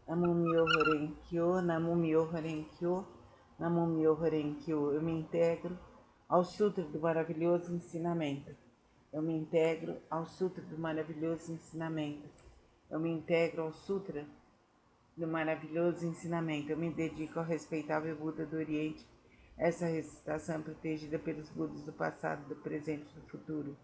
Namumyo Renkyo, Namumyo Renkyo, Namumyo Renkyo. Eu me integro ao Sutra do maravilhoso ensinamento. Eu me integro ao Sutra do maravilhoso ensinamento. Eu me integro ao Sutra do maravilhoso ensinamento. Eu me dedico ao respeitável Buda do Oriente. Essa recitação é protegida pelos Budas do passado, do presente e do futuro.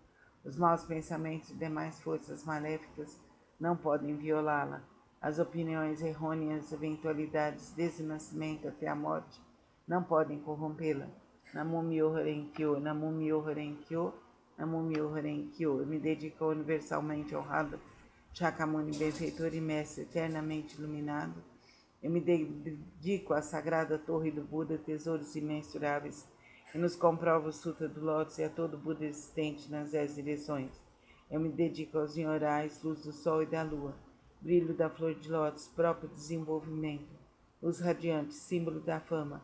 Os maus pensamentos e demais forças maléficas não podem violá-la. As opiniões errôneas, eventualidades desde o nascimento até a morte, não podem corrompê-la. Namumyo Renkyo, Namumyo Renkyo, Namumyo Renkyo. Eu me dedico ao universalmente honrado Shakyamuni, benfeitor e mestre eternamente iluminado. Eu me dedico à sagrada torre do Buda, tesouros imensuráveis, que nos comprova o Sutra do Lótus e a todo Buda existente nas 10 direções. Eu me dedico aos Nyorais, luz do sol e da lua, brilho da flor de lótus, próprio desenvolvimento, luz radiante, símbolo da fama,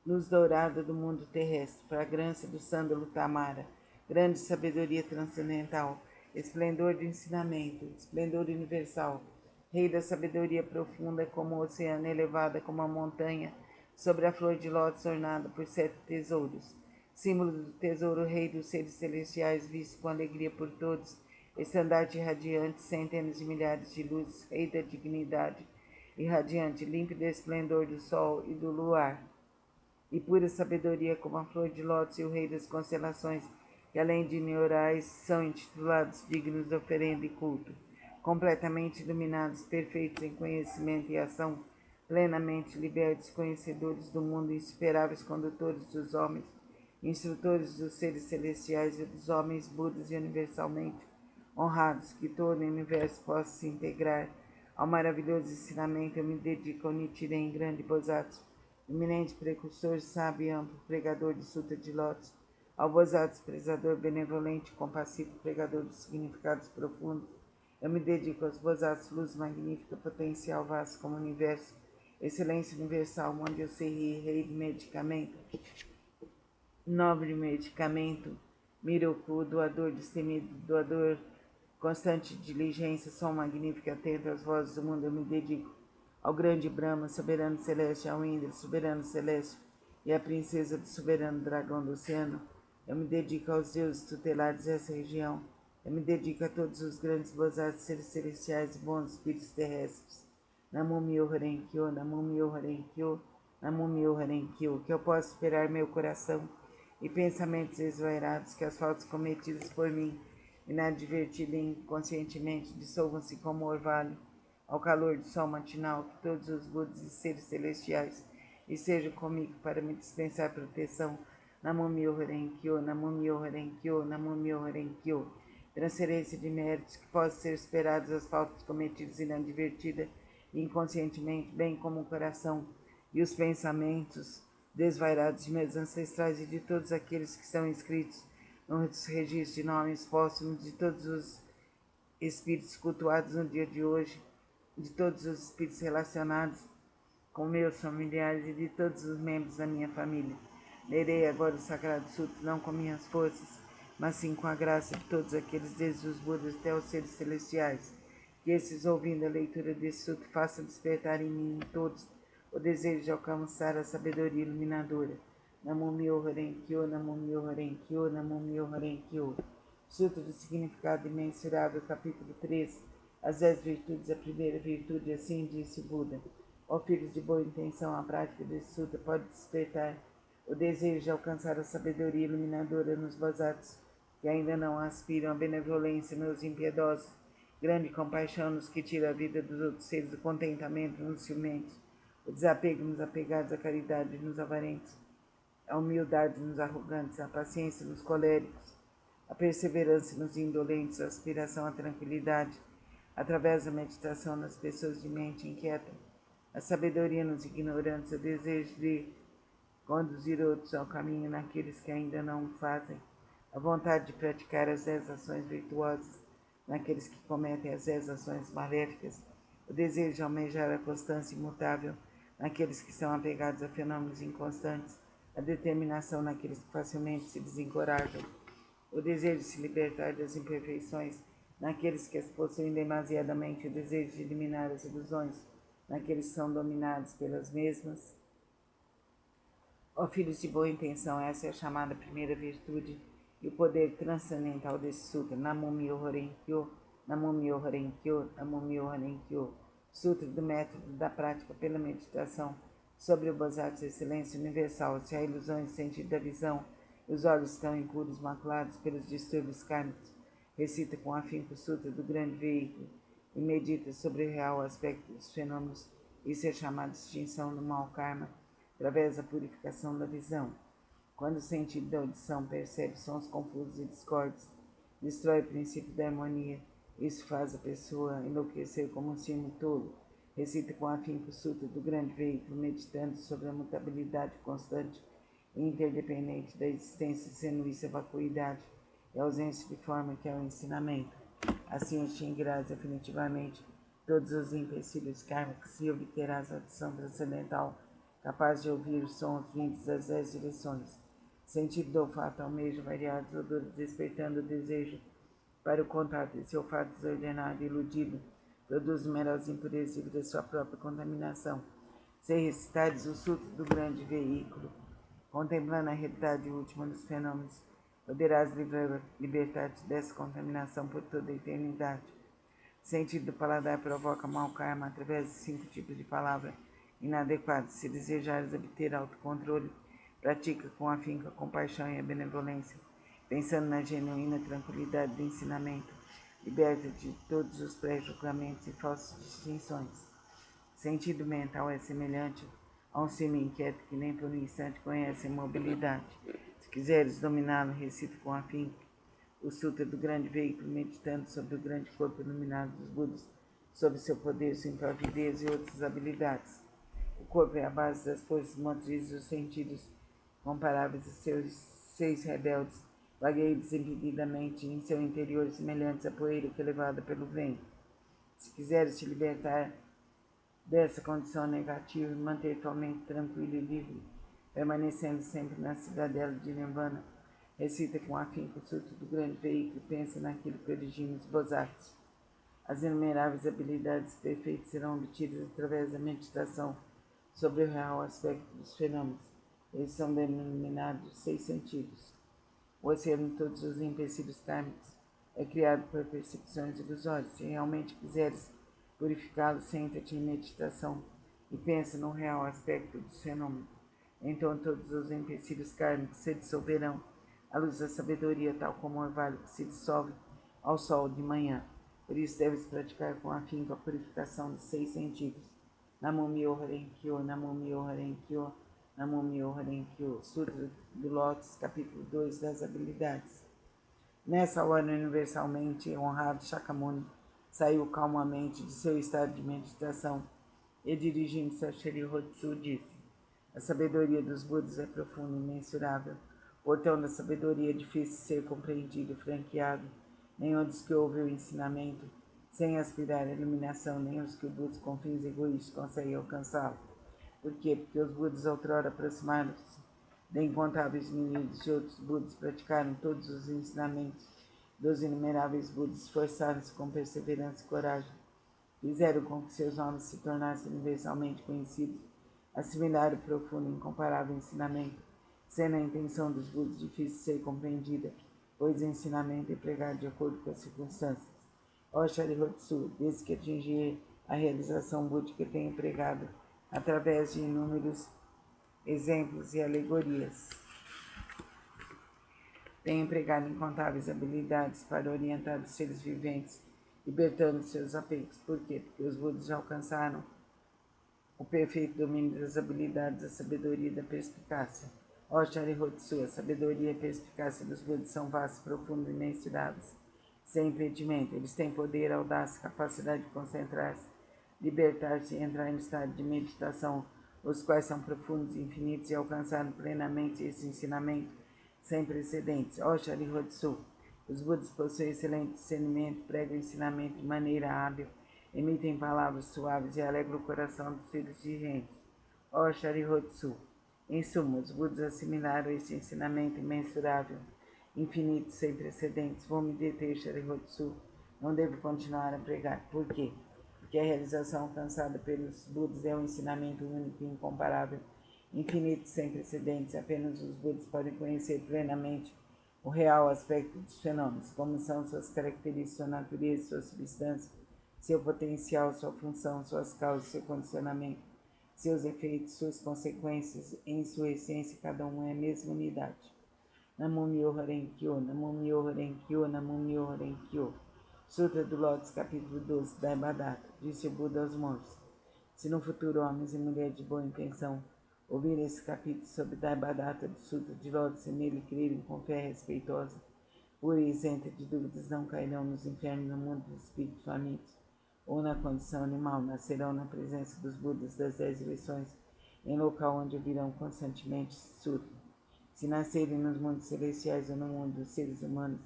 luz dourada do mundo terrestre, fragrância do sândalo Tamara, grande sabedoria transcendental, esplendor do ensinamento, esplendor universal, Rei da sabedoria profunda como o oceano, elevada como a montanha, sobre a flor de lótus ornada por 7 tesouros. Símbolo do tesouro, Rei dos seres celestiais, visto com alegria por todos, estandarte radiante, centenas de milhares de luzes, Rei da dignidade, irradiante, límpido esplendor do sol e do luar, e pura sabedoria como a flor de lótus e o Rei das constelações, que além de neurais são intitulados dignos de oferenda e culto, completamente iluminados, perfeitos em conhecimento e ação, plenamente libertos, conhecedores do mundo, insuperáveis condutores dos homens, instrutores dos seres celestiais e dos homens, Budas e universalmente honrados, que todo o universo possa se integrar ao maravilhoso ensinamento. Eu me dedico ao Nichiren, grande Bosatsu, eminente precursor, sábio e amplo, pregador de Sutra de Lótus, ao Bosatsu, prezador, benevolente, compassivo, pregador dos significados profundos. Eu me dedico aos Bosatsu, luz magnífica, potencial vasto como o universo, excelência universal, onde eu sei rei do medicamento, nobre medicamento, Miroku, doador destemido, doador constante de diligência, som magnífico, atento às vozes do mundo. Eu me dedico ao grande Brahma, soberano celeste, ao Indra, soberano celeste, e à princesa do soberano dragão do oceano. Eu me dedico aos deuses tutelares dessa região. Eu me dedico a todos os grandes Bosatsu, seres celestiais e bons espíritos terrestres. Namumyo Renkyo, Namumyo Renkyo, Namumyo Renkyo. Que eu possa esperar meu coração e pensamentos esvairados, que as faltas cometidas por mim, inadvertida e inconscientemente, dissolvam-se como orvalho ao calor do sol matinal, que todos os Budas e seres celestiais estejam comigo para me dispensar proteção. Namumyo Renkyo, Namumyo Renkyo, Namumyo Renkyo. Transferência de méritos que possam ser esperados as faltas cometidas inadvertida e inconscientemente, bem como o coração e os pensamentos desvairados de meus ancestrais e de todos aqueles que estão inscritos nos registros de nomes póstumos, de todos os espíritos cultuados no dia de hoje, de todos os espíritos relacionados com meus familiares e de todos os membros da minha família. Lerei agora o Sagrado Sutra, não com minhas forças, mas sim com a graça de todos aqueles, desde os Budas até os seres celestiais, que esses, ouvindo a leitura desse sutra, façam despertar em mim, em todos, o desejo de alcançar a sabedoria iluminadora. Namumyo Renkyo, Namumyo Renkyo, Namumyo Renkyo. Sutra do Significado Imensurável, capítulo 3. As 10 virtudes, a primeira virtude, assim disse o Buda. Ó filhos de boa intenção, a prática desse sutra pode despertar o desejo de alcançar a sabedoria iluminadora nos Bosatsu, que ainda não aspiram à benevolência nos impiedosos, grande compaixão nos que tira a vida dos outros seres, o contentamento nos ciumentos, o desapego nos apegados, a caridade nos avarentes, a humildade nos arrogantes, a paciência nos coléricos, a perseverança nos indolentes, a aspiração à tranquilidade, através da meditação nas pessoas de mente inquieta, a sabedoria nos ignorantes, o desejo de conduzir outros ao caminho naqueles que ainda não o fazem, a vontade de praticar as 10 ações virtuosas naqueles que cometem as 10 ações maléficas, o desejo de almejar a constância imutável naqueles que são apegados a fenômenos inconstantes, a determinação naqueles que facilmente se desencorajam, o desejo de se libertar das imperfeições naqueles que as possuem demasiadamente, o desejo de eliminar as ilusões naqueles que são dominados pelas mesmas. Ó filhos de boa intenção, essa é a chamada primeira virtude e o poder transcendental desse sutra. Namo Myoho Renge Kyo, Namo Myoho Renge Kyo, Namo Myoho Renge Kyo. Sutra do método da prática pela meditação sobre o Bosatsu Excelência Universal. Se há ilusões no sentido da visão, os olhos estão impuros, maculados pelos distúrbios kármicos, recita com afinco o Sutra do grande veículo e medita sobre o real aspecto dos fenômenos. Isso é chamado extinção do mau karma, através da purificação da visão. Quando o sentido da audição percebe sons confusos e discordes, destrói o princípio da harmonia. Isso faz a pessoa enlouquecer como um sino tolo. Recita com afinco o Sutra do grande veículo, meditando sobre a mutabilidade constante e interdependente da existência, sendo isso a vacuidade e a ausência de forma que é o ensinamento. Assim extinguirás definitivamente todos os empecilhos kármicos e obterás a audição transcendental, capaz de ouvir os sons vindos das 10 direções. Sentido do olfato almeja variados odores, despertando o desejo para o contato. Esse olfato desordenado e iludido produz numerosas impurezas devido à sua própria contaminação. Se recitares o Sutra do grande veículo, contemplando a realidade última dos fenômenos, poderás libertar-te dessa contaminação por toda a eternidade. O sentido do paladar provoca mau karma através de 5 tipos de palavra inadequadas. Se desejares obter autocontrole, pratica com afinco a compaixão e a benevolência, pensando na genuína tranquilidade do ensinamento. Liberta-te de todos os pré-julgamentos e falsas distinções. O sentido mental é semelhante a um sino inquieto que nem por um instante conhece a imobilidade. Se quiseres dominá-lo, recita com afinco o Sutra do grande veículo, meditando sobre o grande corpo iluminado dos Budas, sobre seu poder, sua implavidez e outras habilidades. O corpo é a base das forças motrizes dos sentidos, comparáveis a seus 6 rebeldes, vagueiam desimpedidamente em seu interior, semelhantes à poeira que é levada pelo vento. Se quiseres te libertar dessa condição negativa e manter tua mente tranquila e livre, permanecendo sempre na cidadela de Nirvana, recita com afinco o Sutra do grande veículo e pensa naquilo que origina os Bosatsu. As inumeráveis habilidades perfeitas serão obtidas através da meditação sobre o real aspecto dos fenômenos. Eles são denominados 6 sentidos. O oceano de todos os empecilhos kármicos é criado por percepções ilusórias. Se realmente quiseres purificá-lo, senta-te em meditação e pensa no real aspecto dos fenômenos. Então todos os empecilhos kármicos se dissolverão à luz da sabedoria, tal como o orvalho que se dissolve ao sol de manhã. Por isso deves praticar com afinco a purificação dos 6 sentidos. Namo Myoho Renge Kyo, Namo Myoho Renge Kyo, Namo Myoho Renge Kyo. Sutra do Lótus, capítulo 2 das habilidades. Nessa hora, universalmente honrado Shakyamuni saiu calmamente de seu estado de meditação e, dirigindo-se a Shri Hotsu, disse: a sabedoria dos Budas é profunda e imensurável. O portão da sabedoria é difícil de ser compreendido e franqueado. Nenhum dos que ouvem o ensinamento, sem aspirar à iluminação, nem os que o buscam com fins egoístas conseguem alcançá-lo. Por quê? Porque os Budas outrora aproximaram-se de incontáveis milhares de outros Budas, praticaram todos os ensinamentos dos inumeráveis Budas, esforçaram-se com perseverança e coragem, fizeram com que seus nomes se tornassem universalmente conhecidos, assimilaram o profundo e incomparável ensinamento, sendo a intenção dos Budas difícil de ser compreendida, pois o ensinamento é pregado de acordo com as circunstâncias. Ó Sharihatsu, desde que atingi a realização búdica, tenho pregado através de inúmeros exemplos e alegorias. Tenho empregado incontáveis habilidades para orientar os seres viventes, libertando seus apegos. Por quê? Porque os Budas já alcançaram o perfeito domínio das habilidades, da sabedoria e da perspicácia. Ó Sharihatsu, a sabedoria e a perspicácia dos Budas são vastas, profundas e imensuráveis, sem impedimento. Eles têm poder, audácia, capacidade de concentrar-se, libertar-se e entrar em estado de meditação, os quais são profundos e infinitos e alcançaram plenamente esse ensinamento sem precedentes. Ó Sharihatsu, os Budas possuem excelente discernimento, pregam o ensinamento de maneira hábil, emitem palavras suaves e alegram o coração dos filhos de gente. Ó Sharihatsu, em suma, os Budas assimilaram esse ensinamento imensurável, infinito, sem precedentes. Vou me deter, Sharihatsu, não devo continuar a pregar. Por quê? que a realização alcançada pelos Budas é um ensinamento único e incomparável, infinito e sem precedentes. Apenas os Budas podem conhecer plenamente o real aspecto dos fenômenos, como são suas características, sua natureza, sua substância, seu potencial, sua função, suas causas, seu condicionamento, seus efeitos, suas consequências. Em sua essência, cada um é a mesma unidade. Namo Myoho Renge Kyo, Namo Myoho Renge Kyo, Namo Myoho Renge Kyo. Sutra do Lótus, capítulo 12, Daibhadata. Disse o Buda aos monges: se no futuro homens e mulheres de boa intenção ouvirem esse capítulo sobre Daibhadata do Sutra de Lótus e nele crerem com fé respeitosa, pura e isenta de dúvidas, não cairão nos infernos no mundo dos espíritos famintos ou na condição animal, nascerão na presença dos Budas das 10 direções, em local onde ouvirão constantemente esse sutra. Se nascerem nos mundos celestiais ou no mundo dos seres humanos,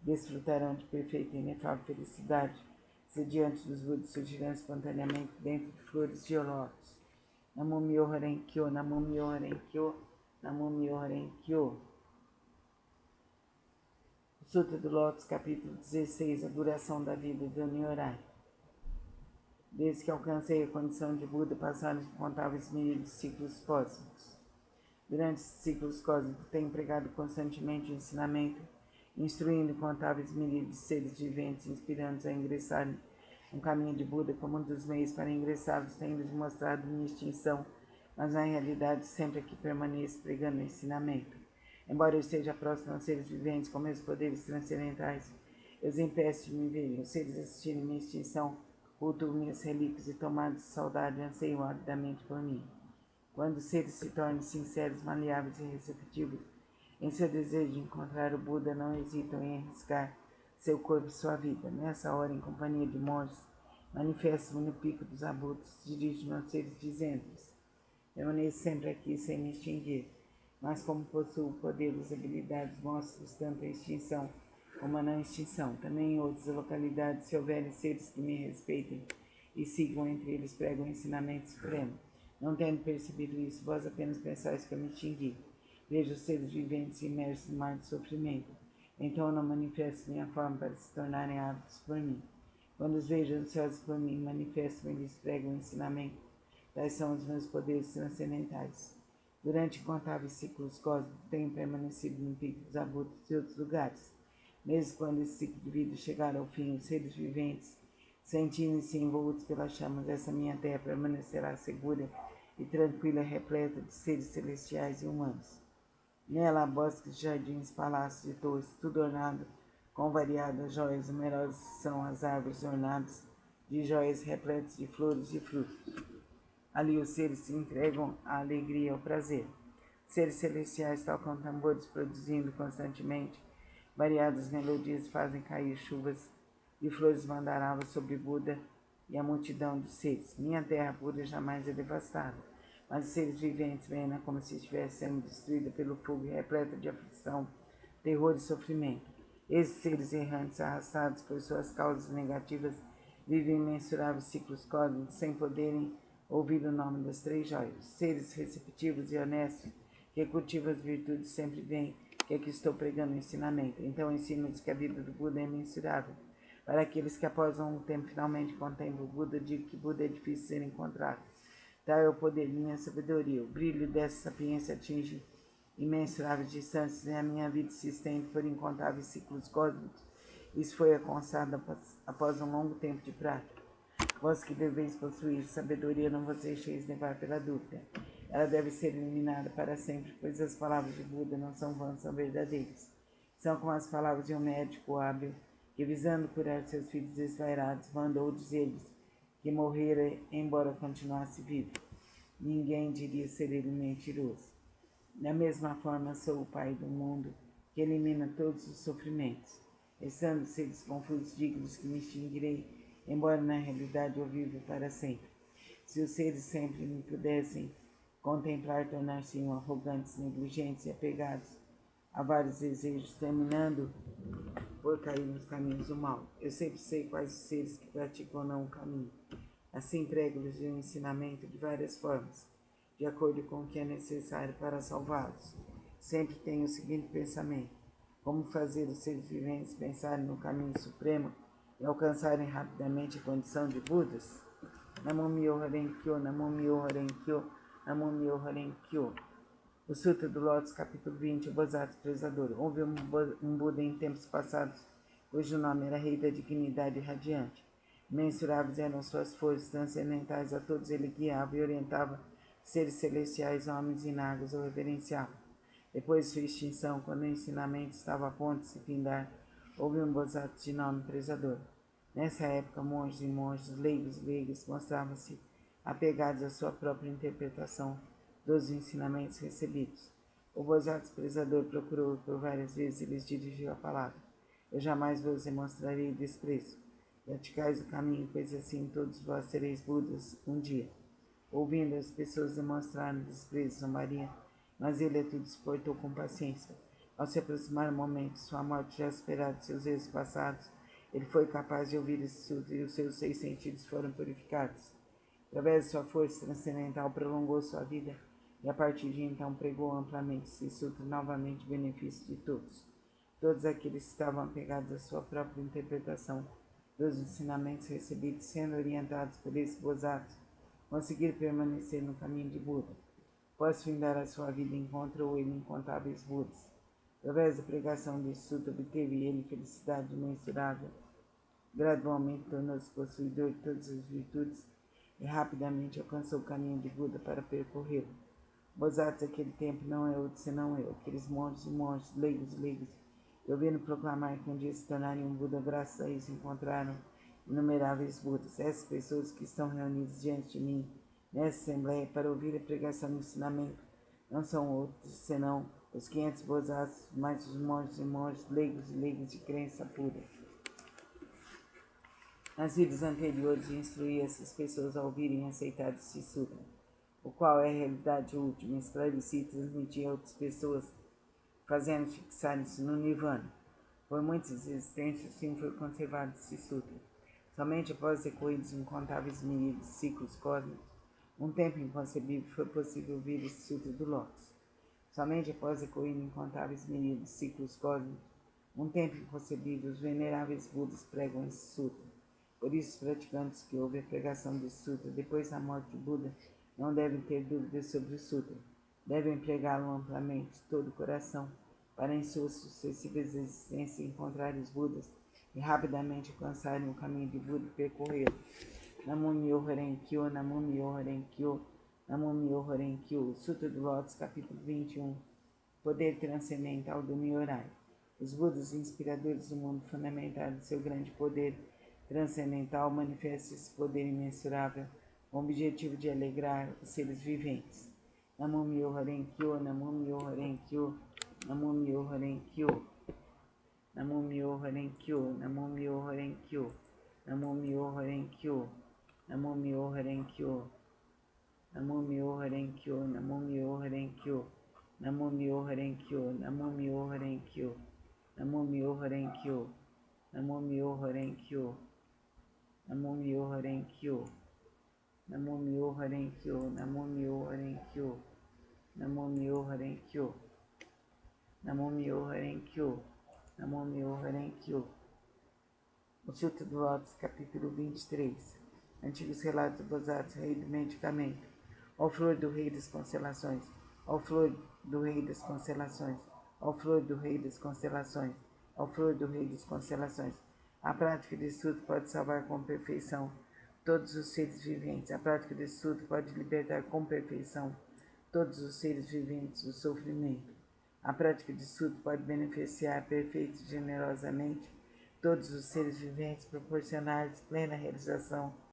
desfrutarão de perfeita e inefável felicidade, se diante dos Budas surgirão espontaneamente dentro de flores de lótus. Namo Myoho Renge Kyo, Namo Myoho Renge Kyo, Namo Myoho Renge Kyo. Sutra do Lótus, capítulo 16, a duração da vida do Nyorai. Desde que alcancei a condição de Buda, passaram incontáveis milhares de ciclos cósmicos. Durante esses ciclos cósmicos, tenho empregado constantemente o ensinamento, instruindo incontáveis milhares de seres viventes, inspirando-os a ingressarem no caminho de Buda como um dos meios para ingressá-los, tendo-lhes mostrado minha extinção, mas na realidade sempre aqui permaneço pregando o ensinamento. Embora eu esteja próximo aos seres viventes com meus poderes transcendentais, eu os impeço de me verem. Os seres assistirem minha extinção, cultuam minhas relíquias e, tomados de saudade, anseiam avidamente por mim. Quando os seres se tornam sinceros, maleáveis e receptivos em seu desejo de encontrar o Buda, não hesitam em arriscar seu corpo e sua vida. Nessa hora, em companhia de monges, manifesto-me no pico dos abutres, dirijo-me aos seres dizendo-lhes: permaneço sempre aqui sem me extinguir, mas como possuo o poder das habilidades, mostro-vos tanto a extinção como a não extinção. Também em outras localidades, se houverem seres que me respeitem e sigam, entre eles prego o ensinamento supremo. Não tendo percebido isso, vós apenas pensais que eu me extingui. Vejo os seres viventes imersos no mar de sofrimento. Então eu não manifesto minha forma para se tornarem ávidos por mim. Quando os vejo ansiosos por mim, manifesto-me e lhes prego o ensinamento. Tais são os meus poderes transcendentais. Durante incontáveis ciclos cósmicos, tenho permanecido no pico dos abutres e outros lugares. Mesmo quando esse ciclo de vida chegar ao fim, os seres viventes, sentindo-se envoltos pelas chamas, essa minha terra permanecerá segura e tranquila, repleta de seres celestiais e humanos. Nela há bosques, jardins, palácios e torres, tudo ornado com variadas joias. Numerosas são as árvores ornadas de joias repletas de flores e frutos. Ali os seres se entregam à alegria e ao prazer. Seres celestiais tocam tambores, produzindo constantemente variadas melodias, fazem cair chuvas de flores mandaravas sobre Buda e a multidão de seres. Minha terra pura jamais é devastada, mas os seres viventes veem-na como se estivesse sendo destruída pelo fogo, repleta de aflição, terror e sofrimento. Esses seres errantes, arrastados por suas causas negativas, vivem imensuráveis ciclos cósmicos sem poderem ouvir o nome das três joias. Seres receptivos e honestos, que cultivam as virtudes, sempre veem que aqui estou pregando o ensinamento. Então ensino-lhes que a vida do Buda é imensurável. Para aqueles que após um tempo finalmente contemplam o Buda, digo que Buda é difícil ser encontrado. Tal é o poder de minha sabedoria. O brilho dessa sapiência atinge imensuráveis distâncias e a minha vida se estende por incontáveis ciclos cósmicos. Isso foi alcançado após um longo tempo de prática. Vós que deveis possuir sabedoria, não vos deixeis levar pela dúvida. Ela deve ser eliminada para sempre, pois as palavras de Buda não são vãs, são verdadeiras. São como as palavras de um médico hábil que, visando curar seus filhos desvairados, mandou dizer-lhes que morrera, embora continuasse vivo. Ninguém diria ser ele mentiroso. Da mesma forma, sou o Pai do mundo, que elimina todos os sofrimentos. Estando seres confusos, dignos que me extinguirei, embora na realidade eu viva para sempre. Se os seres sempre me pudessem contemplar, tornar-se-iam arrogantes, negligentes e apegados a vários desejos, terminando por cair nos caminhos do mal. Eu sempre sei quais os seres que praticam ou não o caminho. Assim prego-lhes o ensinamento de várias formas, de acordo com o que é necessário para salvá-los. Sempre tenho o seguinte pensamento: como fazer os seres viventes pensarem no caminho supremo e alcançarem rapidamente a condição de Budas? Namo Myoho Renge Kyo, Namo Myoho Renge Kyo, Namo Myoho Renge Kyo. O Sutra do Lótus, capítulo 20, o Bodhisattva Prezador. Houve um Buda em tempos passados, cujo nome era Rei da Dignidade Radiante. Mensuráveis eram suas forças transcendentais, a todos ele guiava e orientava seres celestiais, homens e nagas o reverenciavam. Depois de sua extinção, quando o ensinamento estava a ponto de se findar, houve um Bodhisattva de nome Prezador. Nessa época, monges e monges, leigos e leigas mostravam-se apegados à sua própria interpretação dos ensinamentos recebidos. O Bodhisattva Prezador procurou por várias vezes e lhes dirigiu a palavra. Eu jamais vos demonstrarei desprezo. Praticais o caminho, pois assim todos vós sereis Budas um dia. Ouvindo as pessoas demonstraram desprezo, zombaria, mas ele a tudo suportou com paciência. Ao se aproximar o momento de sua morte já superada de seus erros passados, ele foi capaz de ouvir esse sutra e os seus 6 sentidos foram purificados. Através de sua força transcendental prolongou sua vida e a partir de então pregou amplamente esse sutra novamente em benefício de todos. Todos aqueles que estavam apegados à sua própria interpretação dos ensinamentos recebidos, sendo orientados por esse Bodhisattva, conseguiram permanecer no caminho de Buda. Após findar a sua vida, encontrou ele incontáveis Budas. Através da pregação desse sutra, obteve ele felicidade imensurável. Gradualmente tornou-se possuidor de todas as virtudes e rapidamente alcançou o caminho de Buda para percorrê-lo. Bodhisattva daquele tempo não é outro senão eu, aqueles monges e monges, leigos e leigas, que ouviram proclamar que um dia se tornariam um Buda, graças a isso encontraram inumeráveis Budas. Essas pessoas que estão reunidas diante de mim, nessa assembleia, para ouvir a pregação do ensinamento, não são outros senão os 500 Bodhisattvas, mais os monges e monges, leigos e leigas de crença pura. Nas vidas anteriores, instruí essas pessoas a ouvirem e aceitar esse sutra, o qual é a realidade última, esclareci e transmiti a outras pessoas, fazendo fixarem-se no Nirvana. Por muitas existências, assim foi conservado esse sutra. Somente após decorridos incontáveis milhares de ciclos cósmicos, um tempo inconcebível, foi possível ouvir esse sutra do Lótus. Somente após decorridos incontáveis milhares de ciclos cósmicos, um tempo inconcebível, os veneráveis Budas pregam esse sutra. Por isso, os praticantes que ouvem a pregação desse sutra depois da morte de Buda não devem ter dúvidas sobre o sutra. Devem pregá-lo amplamente, de todo o coração, para em suas sucessivas existências encontrarem os Budas e rapidamente alcançarem o caminho de Buda e percorrê-lo. Namo Myoho Renge Kyo, Namo Myoho Renge Kyo, Namo Myoho Renge Kyo. Sutra do Lótus, capítulo 21. Poder transcendental do Nyorai. Os Budas inspiradores do mundo fundamentaram seu grande poder transcendental manifesta esse poder imensurável com o objetivo de alegrar os seres viventes. Namo Myoho Renge Kyo, Namo Myoho Renge Kyo, Namo Myoho Renge Kyo, Namo Myoho Renge Kyo, Namo Myoho Renge Kyo, Namo Myoho Renge Kyo, Namo Myoho Renge Kyo, Namo Myoho Renge Kyo, Namo Myoho Renge Kyo, Namo Myoho Renge Kyo, Namo Myoho Renge Kyo, Namo Myoho Renge Kyo, Namo Myoho Renge Kyo, Namo Myoho Renge Kyo, Namo Myoho Renge Kyo, Namo Myoho Renge Kyo, Namo Myoho Renge Kyo, Namo Myoho Renge Kyo, Namo Myoho Renge Kyo. O Sutra do Lótus, capítulo 23. Antigos relatos do Bodhisattva, rei do medicamento. Ó flor do rei das constelações, ó flor do rei das constelações, ó flor do rei das constelações, ó flor do rei das constelações. A prática desse sutra pode salvar com perfeição todos os seres viventes. A prática desse sutra pode libertar com perfeição todos os seres viventes do sofrimento. A prática desse sutra pode beneficiar perfeita e generosamente todos os seres viventes, proporcionar-lhes plena realização